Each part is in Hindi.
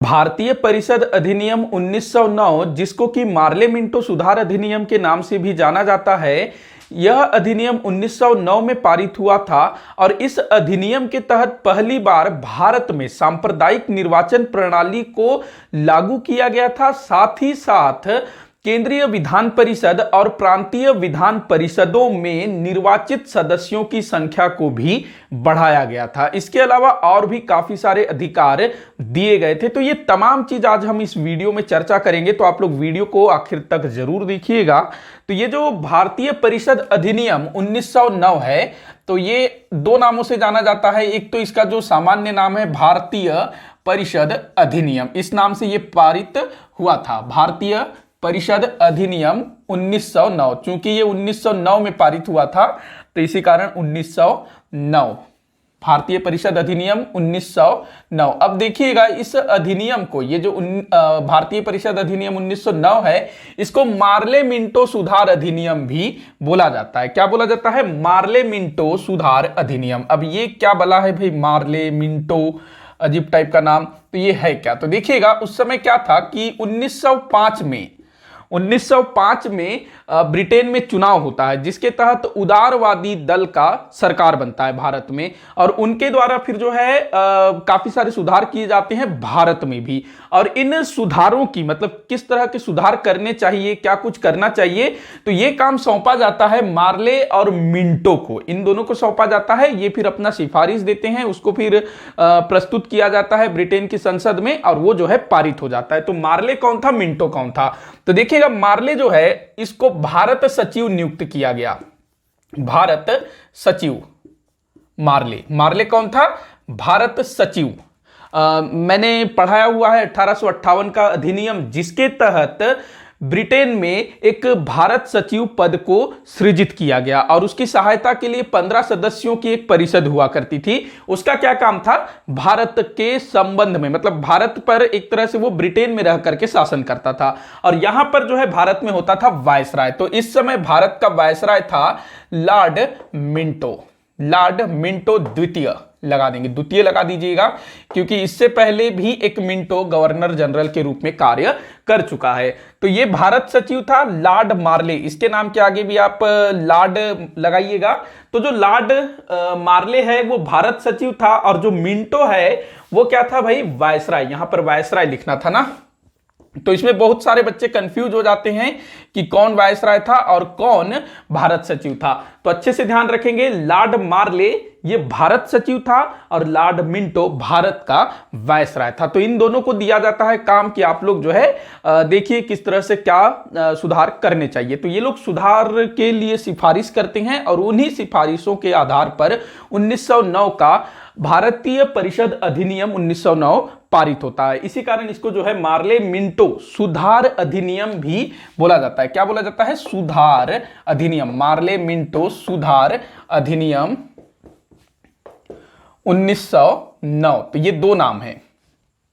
भारतीय परिषद अधिनियम 1909, जिसको कि मार्ले मिंटो सुधार अधिनियम के नाम से भी जाना जाता है, यह अधिनियम 1909 में पारित हुआ था और इस अधिनियम के तहत पहली बार भारत में सांप्रदायिक निर्वाचन प्रणाली को लागू किया गया था। साथ ही साथ केंद्रीय विधान परिषद और प्रांतीय विधान परिषदों में निर्वाचित सदस्यों की संख्या को भी बढ़ाया गया था। इसके अलावा और भी काफी सारे अधिकार दिए गए थे। तो ये तमाम चीज आज हम इस वीडियो में चर्चा करेंगे, तो आप लोग वीडियो को आखिर तक जरूर देखिएगा। तो ये जो भारतीय परिषद अधिनियम 1909 है, तो ये दो नामों से जाना जाता है। एक तो इसका जो सामान्य नाम है भारतीय परिषद अधिनियम, इस नाम से ये पारित हुआ था, भारतीय परिषद अधिनियम 1909। चूंकि ये 1909 में पारित हुआ था तो इसी कारण 1909 भारतीय परिषद अधिनियम 1909। अब देखिएगा इस अधिनियम को, ये जो भारतीय परिषद अधिनियम 1909 है, इसको मार्ले मिंटो सुधार अधिनियम भी बोला जाता है। क्या बोला जाता है? मार्ले मिंटो सुधार अधिनियम। अब ये क्या बोला है भाई, मार्ले मिंटो, अजीब टाइप का नाम, तो ये है क्या? तो देखिएगा उस समय क्या था कि 1905 में ब्रिटेन में चुनाव होता है, जिसके तहत उदारवादी दल का सरकार बनता है भारत में, और उनके द्वारा फिर जो है काफी सारे सुधार किए जाते हैं भारत में भी। और इन सुधारों की, मतलब किस तरह के सुधार करने चाहिए, क्या कुछ करना चाहिए, तो ये काम सौंपा जाता है मार्ले और मिंटो को। इन दोनों को सौंपा जाता है, ये फिर अपना सिफारिश देते हैं, उसको फिर प्रस्तुत किया जाता है ब्रिटेन की संसद में, और वो जो है पारित हो जाता है। तो मार्ले कौन था, मिंटो कौन था? तो देखिएगा मार्ले जो है इसको भारत सचिव नियुक्त किया गया। भारत सचिव मार्ले कौन था? भारत सचिव। मैंने पढ़ाया हुआ है 1858 का अधिनियम, जिसके तहत ब्रिटेन में एक भारत सचिव पद को सृजित किया गया और उसकी सहायता के लिए 15 सदस्यों की एक परिषद हुआ करती थी। उसका क्या काम था? भारत के संबंध में, मतलब भारत पर एक तरह से वो ब्रिटेन में रह करके शासन करता था, और यहां पर जो है भारत में होता था वायसराय। तो इस समय भारत का वायसराय था लॉर्ड मिंटो द्वितीय, लगा देंगे, द्वितीय लगा दीजिएगा, क्योंकि इससे पहले भी एक मिंटो गवर्नर जनरल के रूप में कार्य कर चुका है। तो ये भारत सचिव था लॉर्ड मार्ले, इसके नाम के आगे भी आप लॉर्ड लगाइएगा। तो जो लॉर्ड मार्ले है वो भारत सचिव था, और जो मिंटो है वो क्या था भाई? वायसराय। यहां पर वायसराय लिखना था ना, तो इसमें बहुत सारे बच्चे कंफ्यूज हो जाते हैं कि कौन वायसराय था और कौन भारत सचिव था। तो अच्छे से ध्यान रखेंगे, लॉर्ड मार्ले ये भारत सचिव था और लॉर्ड मिंटो भारत का वायसराय था। तो इन दोनों को दिया जाता है काम कि आप लोग जो है देखिए किस तरह से क्या सुधार करने चाहिए। तो ये लोग सुधार के लिए सिफारिश करते हैं, और उन्हीं सिफारिशों के आधार पर 1909 का भारतीय परिषद अधिनियम 1909 पारित होता है। इसी कारण इसको जो है मार्ले मिंटो सुधार अधिनियम भी बोला जाता है। क्या बोला जाता है? सुधार अधिनियम। मार्ले मिंटो सुधार अधिनियम 1909। तो ये दो नाम हैं,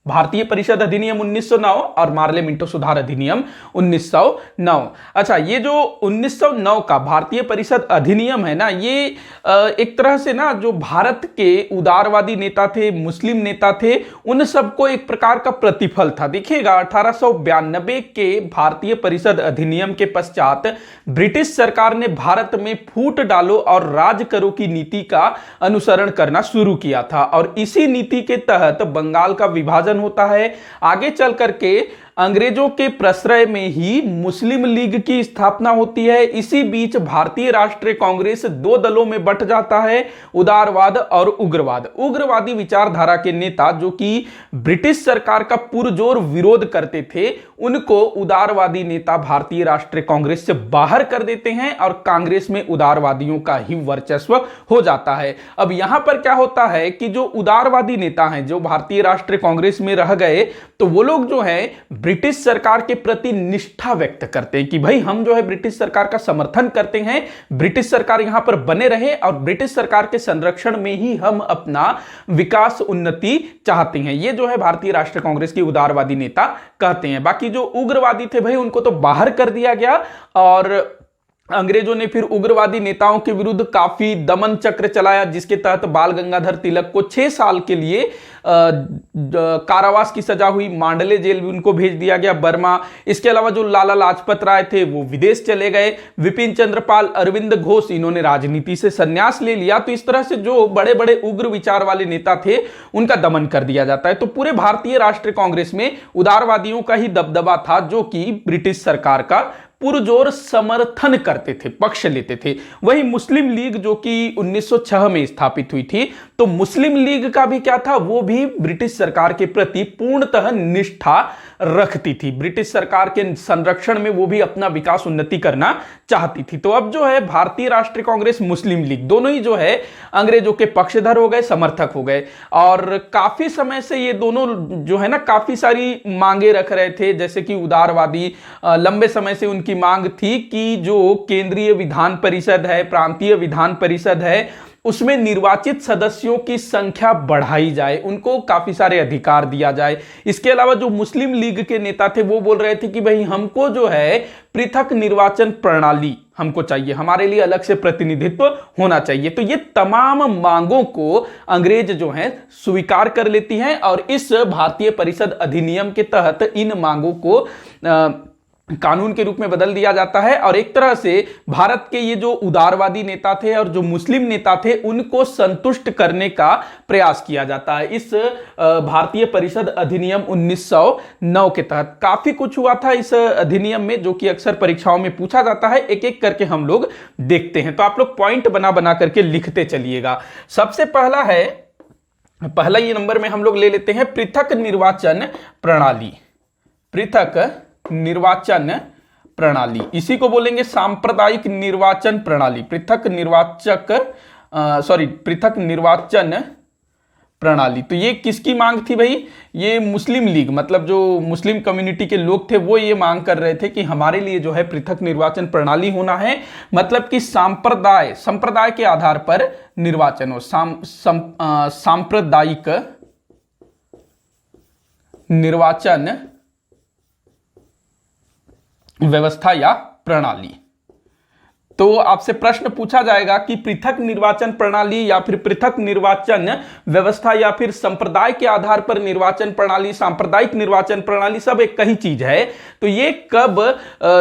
भारतीय परिषद अधिनियम 1909 और मार्ले मिंटो सुधार अधिनियम 1909। अच्छा, ये जो 1909 का भारतीय परिषद अधिनियम है ना, ये एक तरह से ना जो भारत के उदारवादी नेता थे, मुस्लिम नेता थे, उन सबको एक प्रकार का प्रतिफल था। देखिएगा 1892 के भारतीय परिषद अधिनियम के पश्चात ब्रिटिश सरकार ने भारत में फूट डालो और राज करो की नीति का अनुसरण करना शुरू किया था, और इसी नीति के तहत बंगाल का विभाजन होता है। आगे चल करके अंग्रेजों के प्रश्रय में ही मुस्लिम लीग की स्थापना होती है। इसी बीच भारतीय राष्ट्रीय कांग्रेस दो दलों में बंट जाता है, उदारवाद और उग्रवाद। उग्रवादी विचारधारा के नेता जो कि ब्रिटिश सरकार का पुरजोर विरोध करते थे, उनको उदारवादी नेता भारतीय राष्ट्रीय कांग्रेस से बाहर कर देते हैं, और कांग्रेस में उदारवादियों का ही वर्चस्व हो जाता है। अब यहां पर क्या होता है कि जो उदारवादी नेता हैं, जो भारतीय राष्ट्रीय कांग्रेस में रह गए, तो वो लोग जो है ब्रिटिश सरकार के प्रति निष्ठा व्यक्त करते हैं कि भाई हम जो है ब्रिटिश सरकार का समर्थन करते हैं, ब्रिटिश सरकार यहां पर बने रहे, और ब्रिटिश सरकार के संरक्षण में ही हम अपना विकास उन्नति चाहते हैं। ये जो है भारतीय राष्ट्रीय कांग्रेस के उदारवादी नेता कहते हैं। बाकी जो उग्रवादी थे भाई, उनको तो बाहर कर दिया गया, और अंग्रेजों ने फिर उग्रवादी नेताओं के विरुद्ध काफी दमन चक्र चलाया, जिसके तहत बाल गंगाधर तिलक को 6 साल के लिए कारावास की सजा हुई। मांडले जेल भी उनको भेज दिया गया, बर्मा। इसके अलावा जो लाला लाजपत राय थे वो विदेश चले गए। विपिन चंद्रपाल, अरविंद घोष, इन्होंने राजनीति से संन्यास ले लिया। तो इस तरह से जो बड़े बड़े उग्र विचार वाले नेता थे उनका दमन कर दिया जाता है। तो पूरे भारतीय राष्ट्रीय कांग्रेस में उदारवादियों का ही दबदबा था, जो कि ब्रिटिश सरकार का पुरजोर समर्थन करते थे, पक्ष लेते थे। वही मुस्लिम लीग जो कि 1906 में स्थापित हुई थी, तो मुस्लिम लीग का भी क्या था, वो भी ब्रिटिश सरकार के प्रति पूर्णतः निष्ठा रखती थी। ब्रिटिश सरकार के संरक्षण में वो भी अपना विकास उन्नति करना चाहती थी। तो अब जो है भारतीय राष्ट्रीय कांग्रेस, मुस्लिम लीग दोनों ही जो है अंग्रेजों के पक्षधर हो गए, समर्थक हो गए। और काफी समय से ये दोनों जो है ना काफी सारी मांगे रख रहे थे, जैसे कि उदारवादी लंबे समय से उनकी मांग थी कि जो केंद्रीय विधान परिषद है, प्रांतीय विधान परिषद है, उसमें निर्वाचित सदस्यों की संख्या बढ़ाई जाए, उनको काफी सारे अधिकार दिया जाए। इसके अलावा जो मुस्लिम लीग के नेता थे वो बोल रहे थे कि भाई हमको जो है पृथक निर्वाचन प्रणाली हमको चाहिए, हमारे लिए अलग से प्रतिनिधित्व होना चाहिए। तो ये तमाम मांगों को अंग्रेज जो हैं स्वीकार कर लेती हैं और इस भारतीय परिषद अधिनियम के तहत इन मांगों को कानून के रूप में बदल दिया जाता है। और एक तरह से भारत के ये जो उदारवादी नेता थे और जो मुस्लिम नेता थे उनको संतुष्ट करने का प्रयास किया जाता है इस भारतीय परिषद अधिनियम 1909 के तहत। काफी कुछ हुआ था इस अधिनियम में, जो कि अक्सर परीक्षाओं में पूछा जाता है। एक एक करके हम लोग देखते हैं, तो आप लोग पॉइंट बना बना करके लिखते चलिएगा। सबसे पहला ये नंबर में हम लोग ले लेते हैं पृथक निर्वाचन प्रणाली। पृथक निर्वाचन प्रणाली, इसी को बोलेंगे सांप्रदायिक निर्वाचन प्रणाली। पृथक निर्वाचन प्रणाली। तो ये किसकी मांग थी भाई? ये मुस्लिम लीग, मतलब जो मुस्लिम कम्युनिटी के लोग थे वो ये मांग कर रहे थे कि हमारे लिए जो है पृथक निर्वाचन प्रणाली होना है, मतलब कि संप्रदाय के आधार पर निर्वाचन हो। सांप्रदायिक निर्वाचन व्यवस्था या प्रणाली। तो आपसे प्रश्न पूछा जाएगा कि पृथक निर्वाचन प्रणाली या फिर पृथक निर्वाचन व्यवस्था या फिर संप्रदाय के आधार पर निर्वाचन प्रणाली, सांप्रदायिक निर्वाचन प्रणाली, सब एक ही चीज है। तो ये कब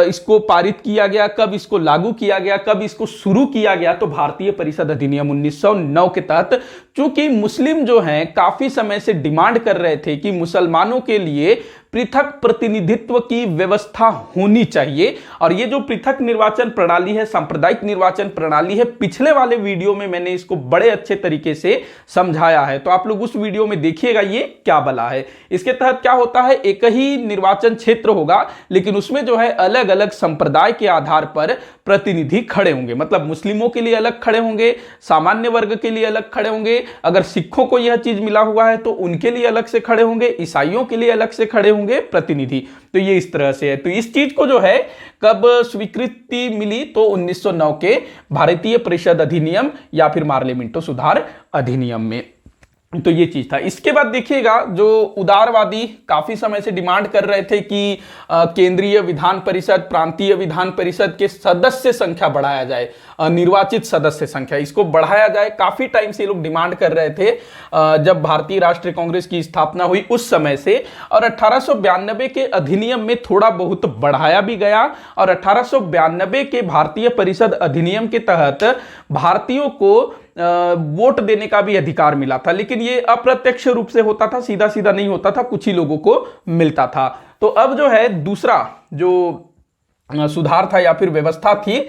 इसको पारित किया गया, कब इसको लागू किया गया, कब इसको शुरू किया गया? तो भारतीय परिषद अधिनियम 1909 के तहत। चूंकि मुस्लिम जो हैं काफी समय से डिमांड कर रहे थे कि मुसलमानों के लिए पृथक प्रतिनिधित्व की व्यवस्था होनी चाहिए, और ये जो पृथक निर्वाचन प्रणाली है, सांप्रदायिक निर्वाचन प्रणाली है, पिछले वाले वीडियो में मैंने इसको बड़े अच्छे तरीके से समझाया है, तो आप लोग उस वीडियो में देखिएगा ये क्या बला है। इसके तहत क्या होता है, एक ही निर्वाचन क्षेत्र होगा, लेकिन उसमें जो है अलग अलग संप्रदाय के आधार पर प्रतिनिधि खड़े होंगे। मतलब मुस्लिमों के लिए अलग खड़े होंगे, सामान्य वर्ग के लिए अलग खड़े होंगे, अगर सिखों को यह चीज मिला हुआ है तो उनके लिए अलग से खड़े होंगे, ईसाइयों के लिए अलग से खड़े होंगे प्रतिनिधि। तो ये इस तरह से है। तो इस चीज को जो है कब स्वीकृति मिली? तो 1909 के भारतीय परिषद अधिनियम या फिर मार्ले मिंटो सुधार अधिनियम में। तो ये चीज था। इसके बाद देखिएगा, जो उदारवादी काफी समय से डिमांड कर रहे थे कि केंद्रीय विधान परिषद, प्रांतीय विधान परिषद के सदस्य संख्या बढ़ाया जाए, निर्वाचित सदस्य संख्या इसको बढ़ाया जाए। काफी टाइम से ये लोग डिमांड कर रहे थे, जब भारतीय राष्ट्रीय कांग्रेस की स्थापना हुई उस समय से। और 1892 के अधिनियम में थोड़ा बहुत बढ़ाया भी गया, और 1892 के भारतीय परिषद अधिनियम के तहत भारतीयों को वोट देने का भी अधिकार मिला था, लेकिन ये अप्रत्यक्ष रूप से होता था, सीधा सीधा नहीं होता था, कुछ ही लोगों को मिलता था। तो अब जो है दूसरा जो सुधार था या फिर व्यवस्था थी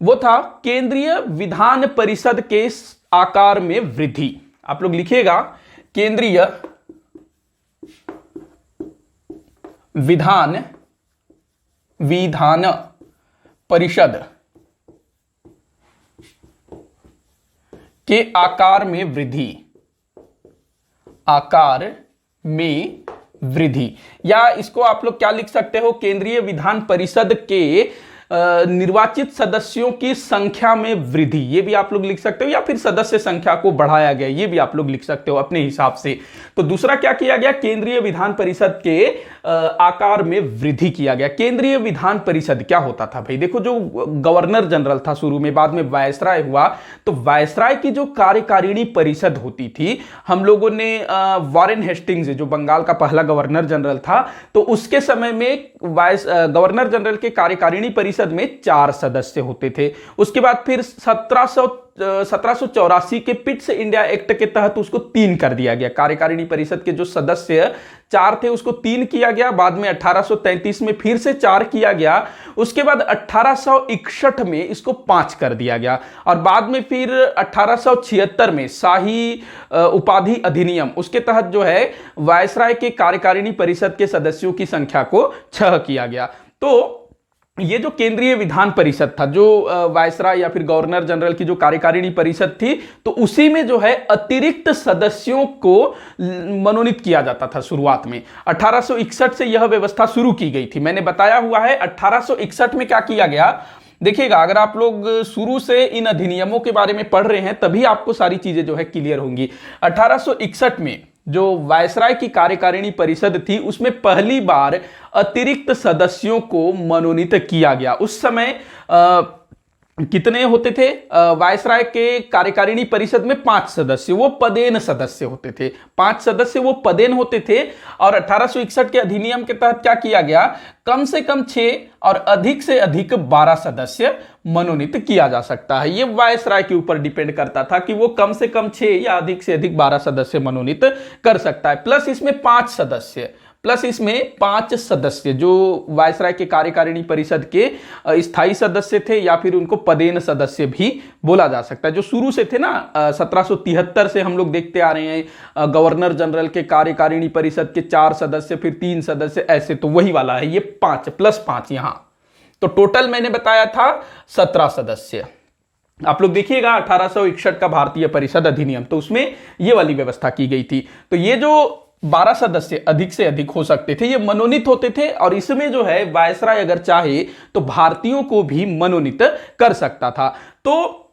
वो था केंद्रीय विधान परिषद के आकार में वृद्धि। आप लोग लिखिएगा, केंद्रीय विधान परिषद के आकार में वृद्धि, आकार में वृद्धि, या इसको आप लोग क्या लिख सकते हो, केंद्रीय विधान परिषद के निर्वाचित सदस्यों की संख्या में वृद्धि, ये भी आप लोग लिख सकते हो, या फिर सदस्य संख्या को बढ़ाया गया, ये भी आप लोग लिख सकते हो अपने हिसाब से। तो दूसरा क्या किया गया, केंद्रीय विधान परिषद के आकार में वृद्धि किया गया। केंद्रीय विधान परिषद क्या होता था भाई, देखो जो गवर्नर जनरल था शुरू में, बाद में वायसराय हुआ, तो वायसराय की जो कार्यकारिणी परिषद होती थी, हम लोगों ने वॉरेन हेस्टिंग्स जो बंगाल का पहला गवर्नर जनरल था, तो उसके समय में गवर्नर जनरल के कार्यकारिणी परिषद में 4 सदस्य होते थे। उसके बाद फिर 1784 के पिट्स इंडिया एक्ट के तहत उसको 3 कर दिया गया। कार्यकारिणी परिषद के जो सदस्य 4 थे उसको 3 किया गया। बाद में 1833 में फिर से 4 किया गया। उसके बाद 1861 में इसको 5 कर दिया गया, और बाद में फिर 1876 में शाही उपाधि अधिनियम, उसके तहत जो है वायसराय के कार्यकारिणी परिषद के सदस्यों की संख्या को 6 किया गया। तो ये जो केंद्रीय विधान परिषद था, जो वायसराय या फिर गवर्नर जनरल की जो कार्यकारिणी परिषद थी, तो उसी में जो है अतिरिक्त सदस्यों को मनोनीत किया जाता था शुरुआत में। 1861 से यह व्यवस्था शुरू की गई थी, मैंने बताया हुआ है। 1861 में क्या किया गया, देखिएगा, अगर आप लोग शुरू से इन अधिनियमों के बारे में पढ़ रहे हैं तभी आपको सारी चीजें जो है क्लियर होंगी। 1861 में जो वायसराय की कार्यकारिणी परिषद थी, उसमें पहली बार अतिरिक्त सदस्यों को मनोनीत किया गया। उस समय कितने होते थे, वायसराय के कार्यकारिणी परिषद में 5 सदस्य, वो पदेन सदस्य होते थे। 5 सदस्य वो पदेन होते थे। और 1861 के अधिनियम के तहत क्या किया गया, कम से कम 6 और अधिक से अधिक 12 सदस्य मनोनीत किया जा सकता है। ये वायसराय के ऊपर डिपेंड करता था कि वो कम से कम 6 या अधिक से अधिक 12 सदस्य मनोनीत कर सकता है। प्लस इसमें 5 सदस्य जो वायसराय के कार्यकारिणी परिषद के स्थायी सदस्य थे, या फिर उनको पदेन सदस्य भी बोला जा सकता है। जो शुरू से थे ना, 1773 से हम लोग देखते आ रहे हैं गवर्नर जनरल के कार्यकारिणी परिषद के 4 सदस्य, फिर 3 सदस्य, ऐसे, तो वही वाला है ये 5 + 5 यहां। तो टोटल मैंने बताया था 17 सदस्य। आप लोग देखिएगा 1861 का भारतीय परिषद अधिनियम, तो उसमें ये वाली व्यवस्था की गई थी। तो ये जो 12 सदस्य अधिक से अधिक हो सकते थे, ये मनोनीत होते थे। और इसमें जो है वायसराय अगर चाहे तो भारतीयों को भी मनोनीत कर सकता था। तो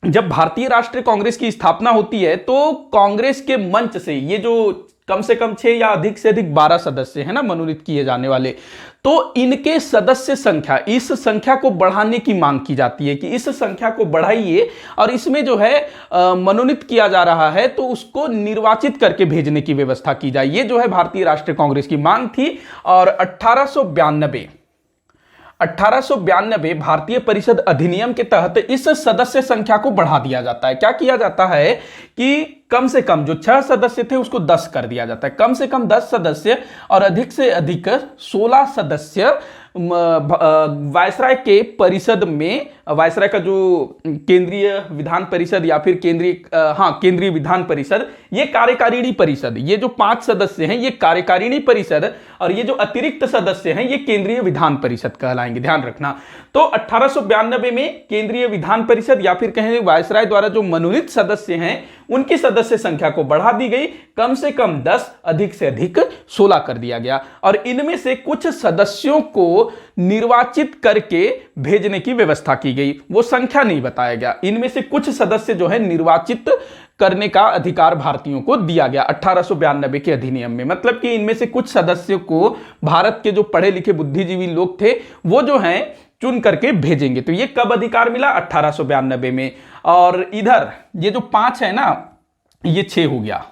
जब भारतीय राष्ट्रीय कांग्रेस की स्थापना होती है, तो कांग्रेस के मंच से ये जो कम से कम 6 या अधिक से अधिक 12 सदस्य है ना मनोनीत किए जाने वाले, तो इनके सदस्य संख्या, इस संख्या को बढ़ाने की मांग की जाती है कि इस संख्या को बढ़ाइए, और इसमें जो है मनोनीत किया जा रहा है तो उसको निर्वाचित करके भेजने की व्यवस्था की जाए। ये जो है भारतीय राष्ट्रीय कांग्रेस की मांग थी। और 1892 भारतीय परिषद अधिनियम के तहत इस सदस्य संख्या को बढ़ा दिया जाता है। क्या किया जाता है कि कम से कम जो 6 सदस्य थे उसको 10 कर दिया जाता है। कम से कम 10 सदस्य और अधिक से अधिक 16 सदस्य वायसराय के परिषद में, वायसराय का जो केंद्रीय विधान परिषद या फिर केंद्रीय विधान परिषद, ये कार्यकारिणी परिषद, ये जो 5 सदस्य हैं ये कार्यकारिणी परिषद, और ये जो अतिरिक्त सदस्य हैं ये केंद्रीय विधान परिषद कहलाएंगे, ध्यान रखना। तो 1892 में केंद्रीय विधान परिषद या फिर कहें वायसराय द्वारा जो मनोनीत सदस्य हैं उनकी सदस्य संख्या को बढ़ा दी गई। कम से कम 10, अधिक से अधिक 16 कर दिया गया। और इनमें से कुछ सदस्यों को निर्वाचित करके भेजने की व्यवस्था की गई। वो संख्या नहीं बताया गया। इनमें से कुछ सदस्य जो है निर्वाचित करने का अधिकार भारतीयों को दिया गया 1892 के अधिनियम में। मतलब कि इनमें से कुछ सदस्यों को भारत के जो पढ़े लिखे बुद्धिजीवी लोग थे वो जो हैं चुन करके भेजेंगे। तो ये कब अधिकार मिला, 1892 में। और इधर ये जो 5 है ना, ये 6 हो गया।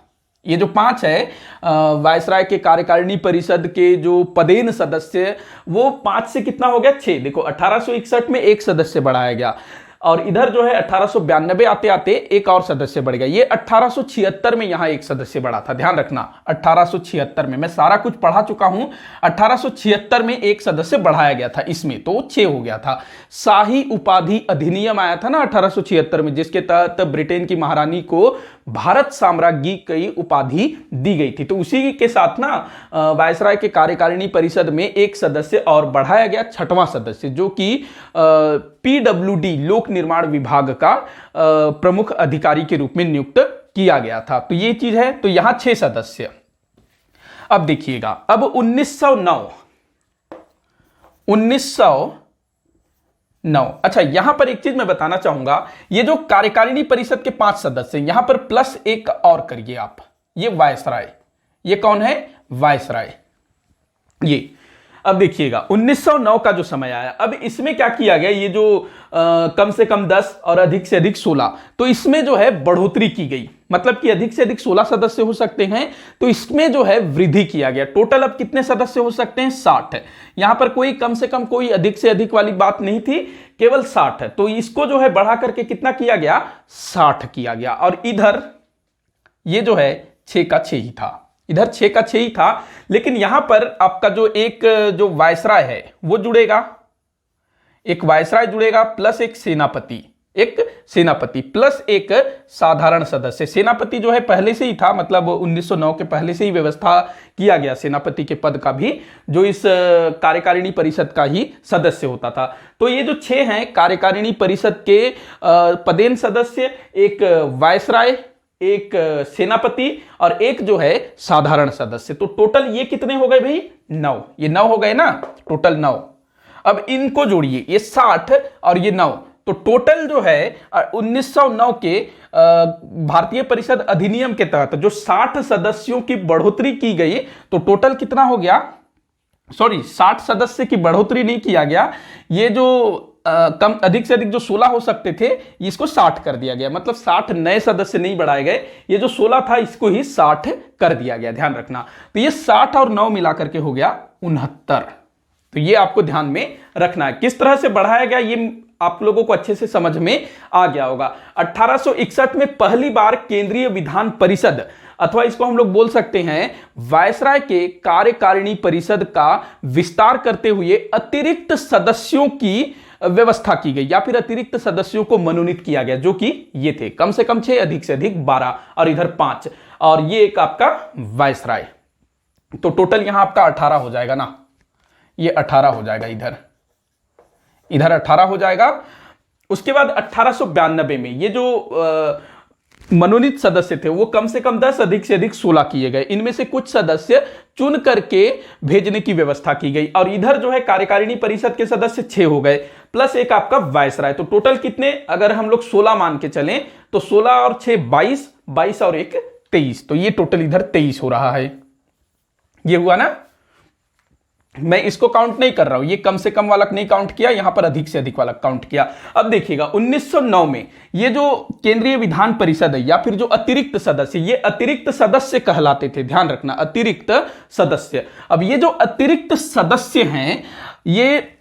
ये जो 5 है वायसराय के कार्यकारिणी परिषद के जो पदेन सदस्य, वो 5 से कितना हो गया, 6। देखो 1861 में 1 सदस्य बढ़ाया गया, और इधर जो है 1892 आते आते एक और सदस्य बढ़ गया। ये 1876 में यहां 1 सदस्य बढ़ा था, ध्यान रखना। 1876 में, मैं सारा कुछ पढ़ा चुका हूं। 1876 में 1 सदस्य बढ़ाया गया था इसमें, तो 6 हो गया था। शाही उपाधि अधिनियम आया था ना 1876 में, जिसके तहत ब्रिटेन की महारानी को भारत साम्राज्ञी की उपाधि दी गई थी। तो उसी के साथ ना वायसराय के कार्यकारिणी परिषद में 1 सदस्य और बढ़ाया गया, 6वां सदस्य, जो कि PWD लोक निर्माण विभाग का प्रमुख अधिकारी के रूप में नियुक्त किया गया था। तो ये चीज है। तो यहां 6 सदस्य। अब देखिएगा, अब 1909 9। अच्छा, यहां पर एक चीज मैं बताना चाहूंगा, ये जो कार्यकारिणी परिषद के 5 सदस्य, यहां पर प्लस एक और करिए आप, ये वायसराय, ये कौन है? वायसराय। ये अब देखिएगा 1909 का जो समय आया, अब इसमें क्या किया गया, ये जो कम से कम 10 और अधिक से अधिक 16, तो इसमें जो है बढ़ोतरी की गई, मतलब कि अधिक से अधिक 16 सदस्य हो सकते हैं, तो इसमें जो है वृद्धि किया गया। टोटल अब कितने सदस्य हो सकते हैं? 60। यहां पर कोई कम से कम कोई अधिक से अधिक वाली बात नहीं थी, केवल 60 है। तो इसको जो है बढ़ा करके कितना किया गया? 60 किया गया। और इधर ये जो है 6 का 6 ही था, इधर 6 का 6 ही था, लेकिन यहां पर आपका जो एक जो वायसराय है वो जुड़ेगा, एक वायसराय जुड़ेगा प्लस एक सेनापति प्लस एक साधारण सदस्य। सेनापति जो है पहले से ही था, मतलब 1909 के पहले से ही व्यवस्था किया गया सेनापति के पद का भी, जो इस कार्यकारिणी परिषद का ही सदस्य होता था। तो ये जो 6 हैं कार्यकारिणी परिषद के पदेन सदस्य, एक वायसराय, एक सेनापति और एक जो है साधारण सदस्य। तो टोटल ये कितने हो गए भाई? 9। ये 9 हो गए ना, टोटल 9। अब इनको जोड़िए, ये 60 और ये 9, तो टोटल जो है 1909 के भारतीय परिषद अधिनियम के तहत जो 60 सदस्यों की बढ़ोतरी की गई, तो टोटल कितना हो गया? सॉरी, 60 सदस्य की बढ़ोतरी नहीं किया गया, ये जो कम अधिक से अधिक जो 16 हो सकते थे, इसको 60 कर दिया गया, मतलब 60 नए सदस्य नहीं बढ़ाए गए, ये जो 16 था इसको ही 60 कर दिया गया, ध्यान रखना। तो ये 60 और 9 मिलाकर के हो गया 69। तो ये आपको ध्यान में रखना है, किस तरह से बढ़ाया गया ये आप लोगों को अच्छे से समझ में आ गया होगा। 1861 में पहली बार केंद्रीय विधान परिषद, अथवा इसको हम लोग बोल सकते हैं वायसराय के कार्यकारिणी परिषद का विस्तार करते हुए अतिरिक्त सदस्यों की व्यवस्था की गई, या फिर अतिरिक्त सदस्यों को मनोनीत किया गया, जो कि ये थे कम से कम 6, अधिक से अधिक 12, और इधर 5, और ये एक आपका वायसराय। तो टोटल यहां आपका 18 हो जाएगा ना, ये 18 हो जाएगा, इधर 18 हो जाएगा। उसके बाद 1892 में ये जो मनोनीत सदस्य थे वो कम से कम 10, अधिक से अधिक 16 किए गए। इनमें से कुछ सदस्य चुन करके भेजने की व्यवस्था की गई, और इधर जो है कार्यकारिणी परिषद के सदस्य 6 हो गए, प्लस एक आपका वायसराय। तो टोटल कितने, अगर हम लोग 16 मान के चलें तो 16 और 6 22, 22 और 1 23, तो ये टोटल इधर 23 हो रहा है। ये हुआ ना, मैं इसको काउंट नहीं कर रहा हूं, ये कम से कम वाला नहीं काउंट किया, यहां पर अधिक से अधिक वाला काउंट किया। अब देखिएगा 1909 में ये जो केंद्रीय विधान परिषद है, या फिर जो अतिरिक्त सदस्य, ये अतिरिक्त सदस्य कहलाते थे, ध्यान रखना, अतिरिक्त सदस्य। अब ये जो अतिरिक्त सदस्य हैं, ये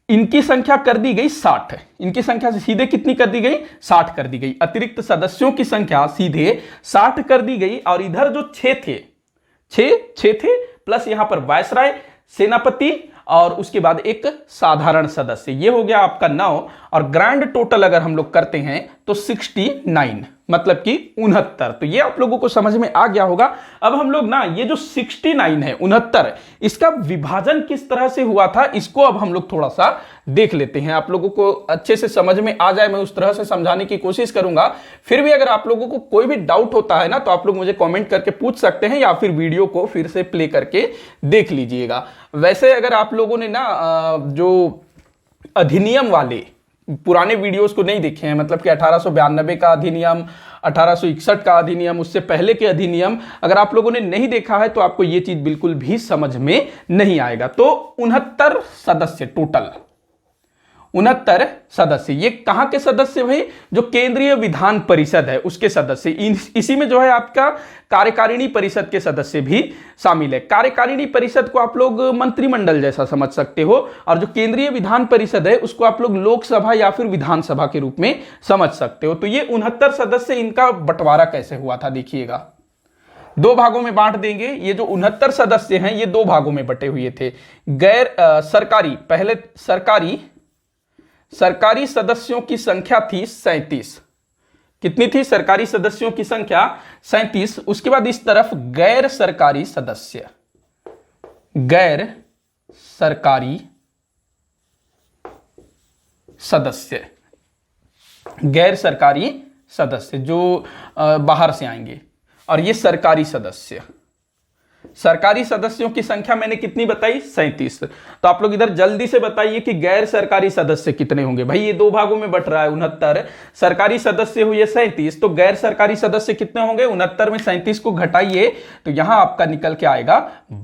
इनकी संख्या कर दी गई 60, इनकी संख्या से सीधे कितनी कर दी गई? 60 कर दी गई। अतिरिक्त सदस्यों की संख्या सीधे 60 कर दी गई, और इधर जो 6 थे प्लस यहां पर वायसराय, सेनापति, और उसके बाद एक साधारण सदस्य, ये हो गया आपका 9, और ग्रैंड टोटल अगर हम लोग करते हैं तो 69, मतलब कि 69। तो ये आप लोगों को समझ में आ गया होगा। अब हम लोग ना ये जो 69 है, 69, इसका विभाजन किस तरह से हुआ था, इसको अब हम लोग थोड़ा सा देख लेते हैं, आप लोगों को अच्छे से समझ में आ जाए, मैं उस तरह से समझाने की कोशिश करूंगा। फिर भी अगर आप लोगों को कोई भी डाउट होता है ना, तो आप लोग मुझे कमेंट करके पूछ सकते हैं, या फिर वीडियो को फिर से प्ले करके देख लीजिएगा। वैसे अगर आप लोगों ने ना जो अधिनियम वाले पुराने वीडियोस को नहीं देखे हैं, मतलब कि 1892 का अधिनियम, 1861 का अधिनियम, उससे पहले के अधिनियम अगर आप लोगों ने नहीं देखा है, तो आपको ये चीज बिल्कुल भी समझ में नहीं आएगा। तो 69 सदस्य टोटल, 69 सदस्य, ये कहां के सदस्य भाई? जो केंद्रीय विधान परिषद है उसके सदस्य। इसी में जो है आपका कार्यकारिणी परिषद के सदस्य भी शामिल है। कार्यकारिणी परिषद को आप लोग मंत्रिमंडल जैसा समझ सकते हो, और जो केंद्रीय विधान परिषद है उसको आप लोग लोकसभा या फिर विधानसभा के रूप में समझ सकते हो। तो ये 69 सदस्य, इनका बंटवारा कैसे हुआ था देखिएगा, 2 भागों में बांट देंगे। ये जो 69 सदस्य हैं ये 2 भागों में बटे हुए थे। गैर सरकारी, पहले सरकारी सदस्यों की संख्या थी 37। कितनी थी सरकारी सदस्यों की संख्या? 37। उसके बाद इस तरफ गैर सरकारी सदस्य, गैर सरकारी सदस्य, गैर सरकारी सदस्य जो बाहर से आएंगे, और ये सरकारी सदस्य, सरकारी सदस्यों की संख्या मैंने कितनी बताई? 37। तो आप लोग इधर जल्दी से बताइए कि गैर सरकारी सदस्य कितने होंगे। भाई ये दो भागों में बट रहा है 69, सरकारी सदस्य हुए 37, तो गैर सरकारी सदस्य कितने होंगे? 69 में 37 को घटाइए तो यहां आपका निकल के आएगा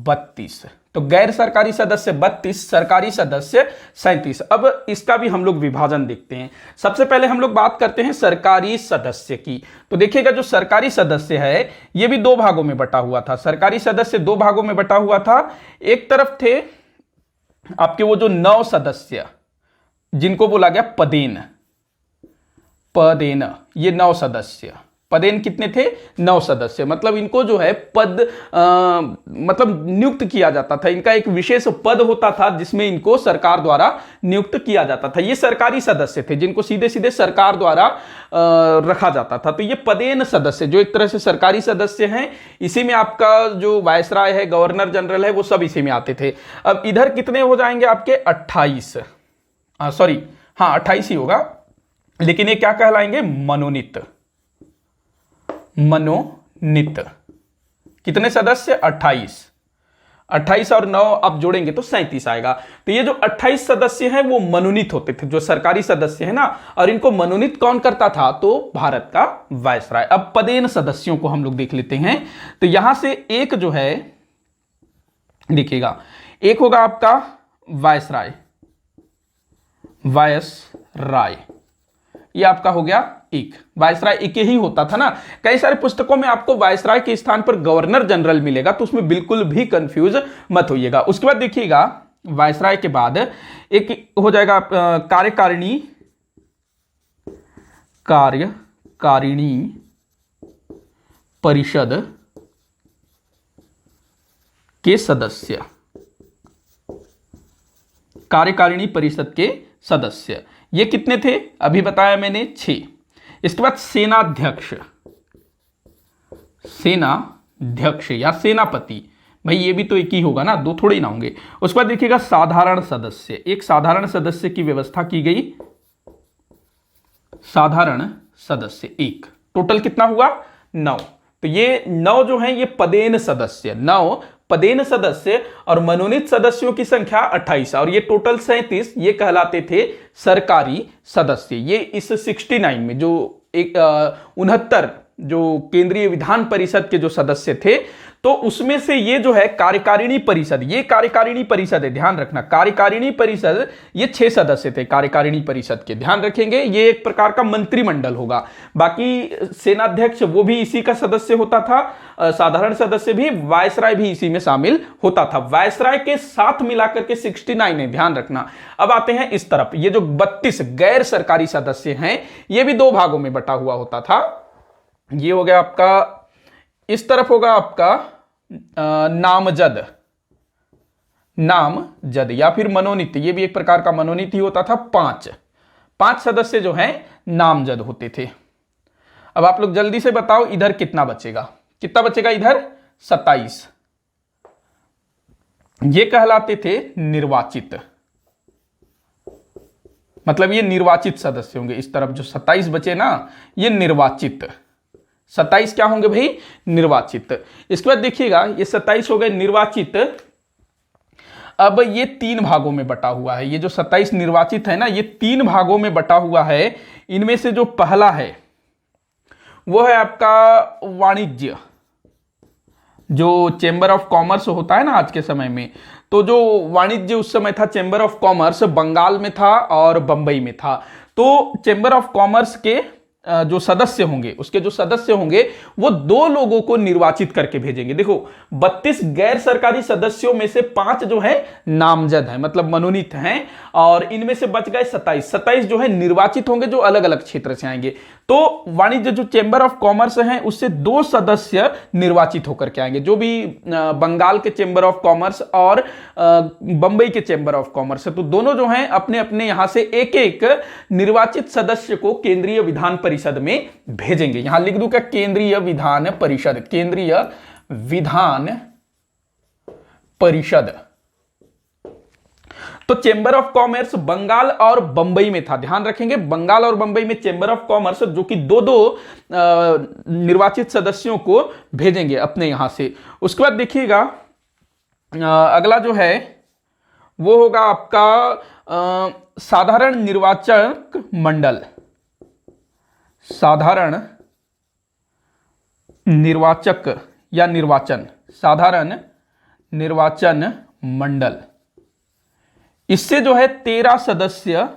32। तो गैर सरकारी सदस्य 32, सरकारी सदस्य 37। अब इसका भी हम लोग विभाजन देखते हैं। सबसे पहले हम लोग बात करते हैं सरकारी सदस्य की। तो देखिएगा जो सरकारी सदस्य है यह भी दो भागों में बटा हुआ था। सरकारी सदस्य दो भागों में बटा हुआ था। एक तरफ थे आपके वो जो 9 सदस्य जिनको बोला गया पदेन, पदेन, ये 9 सदस्य। पदेन कितने थे? 9 सदस्य। मतलब इनको जो है पद मतलब नियुक्त किया जाता था। इनका एक विशेष पद होता था जिसमें इनको सरकार द्वारा नियुक्त किया जाता था। ये सरकारी सदस्य थे जिनको सीधे सीधे सरकार द्वारा रखा जाता था। तो ये पदेन सदस्य जो एक तरह से सरकारी सदस्य हैं, इसी में आपका जो वायसराय है, गवर्नर जनरल है, वो सब इसी में आते थे। अब इधर कितने हो जाएंगे आपके? 28, सॉरी हाँ 28 ही होगा, लेकिन ये क्या कहलाएंगे? मनोनीत। मनोनीत। कितने सदस्य? 28। 28 और 9 आप जोड़ेंगे तो 37 आएगा। तो ये जो 28 सदस्य हैं वो मनोनीत होते थे, जो सरकारी सदस्य है ना, और इनको मनोनीत कौन करता था? तो भारत का वायसराय। अब पदेन सदस्यों को हम लोग देख लेते हैं। तो यहां से एक जो है देखिएगा, एक होगा आपका वायसराय, वायसराय, ये आपका हो गया एक। वायसराय एक ही होता था ना। कई सारे पुस्तकों में आपको वायसराय के स्थान पर गवर्नर जनरल मिलेगा, तो उसमें बिल्कुल भी कंफ्यूज मत होइएगा। उसके बाद देखिएगा वायसराय के बाद एक हो जाएगा कार्यकारिणी, कार्यकारिणी परिषद के सदस्य, कार्यकारिणी परिषद के सदस्य। ये कितने थे? अभी बताया मैंने 6। इसके बाद सेनाध्यक्ष, सेनाध्यक्ष या सेनापति, भाई ये भी तो एक ही होगा ना, दो थोड़े ही ना होंगे। उसके बाद देखिएगा साधारण सदस्य, एक साधारण सदस्य की व्यवस्था की गई, साधारण सदस्य एक। टोटल कितना हुआ? 9। तो ये 9 जो हैं ये पदेन सदस्य, 9 पदेन सदस्य, और मनोनीत सदस्यों की संख्या 28 और ये टोटल 37, ये कहलाते थे सरकारी सदस्य। ये इस 69 में जो 69 जो केंद्रीय विधान परिषद के जो सदस्य थे, तो उसमें से ये जो है कार्यकारिणी परिषद, ये कार्यकारिणी परिषद है, ध्यान रखना। कार्यकारिणी परिषद ये 6 सदस्य थे कार्यकारिणी परिषद के, ध्यान रखेंगे। ये एक प्रकार का मंत्रिमंडल होगा। बाकी सेनाध्यक्ष वो भी इसी का सदस्य होता था, साधारण सदस्य भी, वायसराय भी इसी में शामिल होता था। वायसराय के साथ मिलाकर के 69 है, ध्यान रखना। अब आते हैं इस तरफ, ये जो 32 गैर सरकारी सदस्य हैं, ये भी दो भागों में बटा हुआ होता था। ये हो गया आपका, इस तरफ होगा आपका नामजद, नामजद या फिर मनोनीत, ये भी एक प्रकार का मनोनीत ही होता था। 5 सदस्य जो हैं नामजद होते थे। अब आप लोग जल्दी से बताओ इधर कितना बचेगा? कितना बचेगा इधर? 27। ये कहलाते थे निर्वाचित, मतलब ये निर्वाचित सदस्य होंगे। इस तरफ जो 27 बचे ना, ये निर्वाचित। 27 क्या होंगे भाई? निर्वाचित। इसके बाद देखिएगा ये 27 हो गए निर्वाचित। अब ये 3 भागों में बटा हुआ है। ये जो 27 निर्वाचित है ना, ये 3 भागों में बटा हुआ है। इनमें से जो पहला है वो है आपका वाणिज्य, जो चेंबर ऑफ कॉमर्स होता है ना आज के समय में, तो जो वाणिज्य उस समय था, चेंबर ऑफ कॉमर्स बंगाल में था और बंबई में था। तो चेंबर ऑफ कॉमर्स के जो सदस्य होंगे, उसके जो सदस्य होंगे वो 2 लोगों को निर्वाचित करके भेजेंगे। देखो 32 गैर सरकारी सदस्यों में से 5 जो है नामजद हैं, मतलब मनोनीत हैं, और इनमें से बच गए 27 जो है निर्वाचित होंगे, जो अलग अलग क्षेत्र से आएंगे। तो वाणिज्य जो चेंबर ऑफ कॉमर्स हैं उससे 2 सदस्य निर्वाचित होकर के आएंगे, जो भी बंगाल के चेंबर ऑफ कॉमर्स और बंबई के चेंबर ऑफ कॉमर्स है। तो दोनों जो हैं अपने अपने यहां से एक एक निर्वाचित सदस्य को केंद्रीय विधान परिषद में भेजेंगे। यहां लिख दूं क्या? केंद्रीय विधान परिषद, केंद्रीय विधान परिषद। तो चेंबर ऑफ कॉमर्स बंगाल और बंबई में था, ध्यान रखेंगे, बंगाल और बंबई में चेंबर ऑफ कॉमर्स, जो कि दो दो निर्वाचित सदस्यों को भेजेंगे अपने यहां से। उसके बाद देखिएगा अगला जो है वो होगा आपका साधारण निर्वाचक मंडल, साधारण निर्वाचक या निर्वाचन, साधारण निर्वाचन मंडल। इससे जो है 13 सदस्य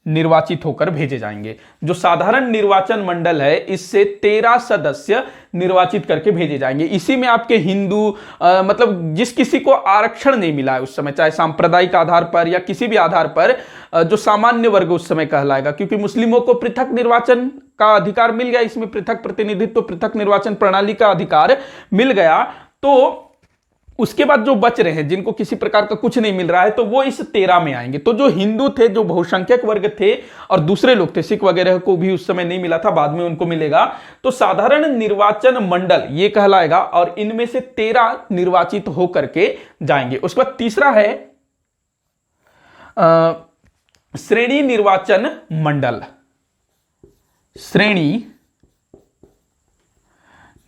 निर्वाचित होकर भेजे जाएंगे। जो साधारण निर्वाचन मंडल है इससे 13 सदस्य निर्वाचित करके भेजे जाएंगे। इसी में आपके हिंदू मतलब जिस किसी को आरक्षण नहीं मिला है उस समय, चाहे सांप्रदायिक आधार पर या किसी भी आधार पर, जो सामान्य वर्ग उस समय कहलाएगा, क्योंकि मुस्लिमों को पृथक निर्वाचन का अधिकार मिल गया, इसमें पृथक प्रतिनिधित्व, पृथक निर्वाचन प्रणाली का अधिकार मिल गया। तो उसके बाद जो बच रहे हैं जिनको किसी प्रकार का कुछ नहीं मिल रहा है, तो वो इस 13 में आएंगे। तो जो हिंदू थे, जो बहुसंख्यक वर्ग थे और दूसरे लोग थे, सिख वगैरह को भी उस समय नहीं मिला था, बाद में उनको मिलेगा। तो साधारण निर्वाचन मंडल ये कहलाएगा और इनमें से 13 निर्वाचित होकर के जाएंगे। उसके बाद तीसरा है श्रेणी निर्वाचन मंडल, श्रेणी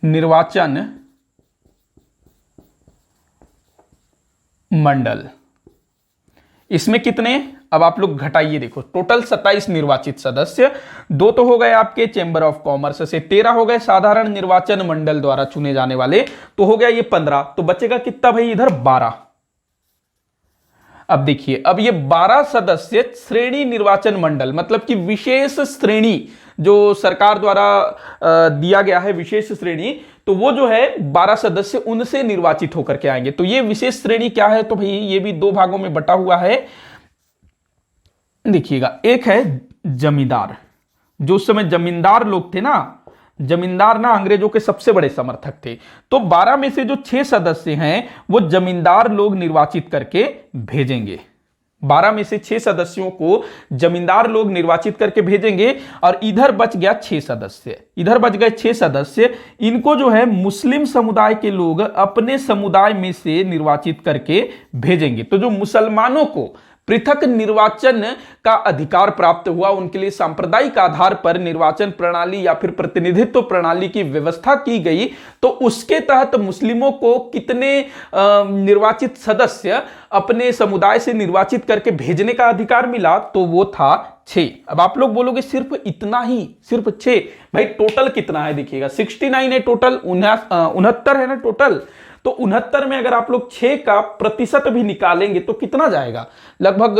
निर्वाचन मंडल। इसमें कितने, अब आप लोग घटाइए, देखो टोटल 27 निर्वाचित सदस्य, 2 तो हो गए आपके चेंबर ऑफ कॉमर्स से, 13 हो गए साधारण निर्वाचन मंडल द्वारा चुने जाने वाले, तो हो गया ये 15। तो बचेगा कितना भाई इधर 12। अब देखिए, अब ये 12 सदस्य श्रेणी निर्वाचन मंडल, मतलब कि विशेष श्रेणी जो सरकार द्वारा दिया गया है, विशेष श्रेणी, तो वो जो है 12 सदस्य उनसे निर्वाचित होकर के आएंगे। तो ये विशेष श्रेणी क्या है, तो भाई ये भी 2 भागों में बटा हुआ है। देखिएगा, एक है जमींदार, जो उस समय जमींदार लोग थे ना, जमींदार ना अंग्रेजों के सबसे बड़े समर्थक थे। तो 12 में से जो 6 सदस्य हैं वो जमींदार लोग निर्वाचित करके भेजेंगे। 12 में से 6 सदस्यों को जमींदार लोग निर्वाचित करके भेजेंगे। और इधर बच गया 6 सदस्य, इधर बच गए 6 सदस्य, इनको जो है मुस्लिम समुदाय के लोग अपने समुदाय में से निर्वाचित करके भेजेंगे। तो जो मुसलमानों को पृथक निर्वाचन का अधिकार प्राप्त हुआ, उनके लिए सांप्रदायिक आधार पर निर्वाचन प्रणाली या फिर प्रतिनिधित्व प्रणाली की व्यवस्था की गई, तो उसके तहत मुस्लिमों को कितने निर्वाचित सदस्य अपने समुदाय से निर्वाचित करके भेजने का अधिकार मिला, तो वो था 6। अब आप लोग बोलोगे सिर्फ इतना ही, सिर्फ 6? भाई टोटल कितना है देखिएगा, 69 है टोटल, 69 है ना टोटल। तो 69 में अगर आप लोग 6 का प्रतिशत भी निकालेंगे तो कितना जाएगा, लगभग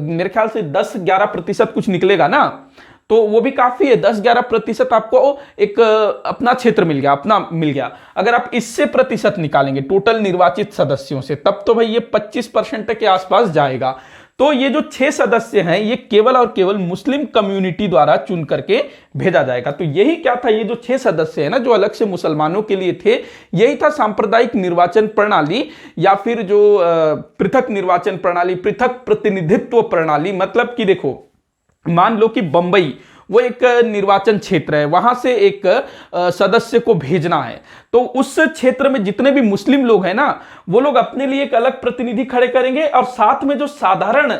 मेरे ख्याल से 10-11% कुछ निकलेगा ना। तो वो भी काफी है, 10-11% आपको एक अपना क्षेत्र मिल गया, अपना मिल गया। अगर आप इससे प्रतिशत निकालेंगे टोटल निर्वाचित सदस्यों से, तब तो भाई ये 25% के आसपास जाएगा। तो ये जो 6 सदस्य हैं ये केवल और केवल मुस्लिम कम्युनिटी द्वारा चुन करके भेजा जाएगा। तो यही क्या था, ये जो 6 सदस्य हैं ना, जो अलग से मुसलमानों के लिए थे, यही था सांप्रदायिक निर्वाचन प्रणाली या फिर जो पृथक निर्वाचन प्रणाली, पृथक प्रतिनिधित्व प्रणाली। मतलब कि देखो, मान लो कि बंबई वो एक निर्वाचन क्षेत्र है, वहां से एक सदस्य को भेजना है, तो उस क्षेत्र में जितने भी मुस्लिम लोग हैं ना, वो लोग अपने लिए एक अलग प्रतिनिधि खड़े करेंगे, और साथ में जो साधारण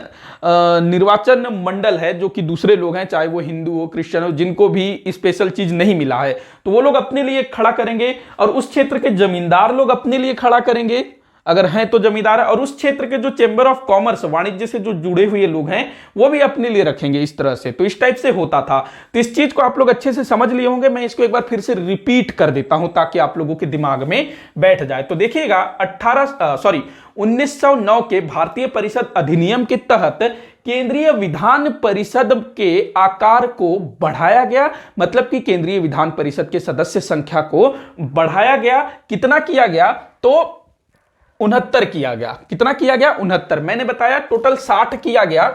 निर्वाचन मंडल है, जो कि दूसरे लोग हैं, चाहे वो हिंदू हो, क्रिश्चियन हो, जिनको भी स्पेशल चीज नहीं मिला है, तो वो लोग अपने लिए खड़ा करेंगे, और उस क्षेत्र के जमींदार लोग अपने लिए खड़ा करेंगे, अगर हैं तो जमींदार है, और उस क्षेत्र के जो चेंबर ऑफ कॉमर्स, वाणिज्य से जो जुड़े हुए लोग हैं, वो भी अपने लिए रखेंगे इस तरह से। तो इस टाइप से होता था। तो इस चीज को आप लोग अच्छे से समझ लिए होंगे, मैं इसको एक बार फिर से रिपीट कर देता हूं ताकि आप लोगों के दिमाग में बैठ जाए। तो देखिएगा 1909 के भारतीय परिषद अधिनियम के तहत केंद्रीय विधान परिषद के आकार को बढ़ाया गया, मतलब कि केंद्रीय विधान परिषद के सदस्य संख्या को बढ़ाया गया। कितना किया गया, तो 69 किया गया। कितना किया गया, 69। मैंने बताया टोटल 60 किया गया,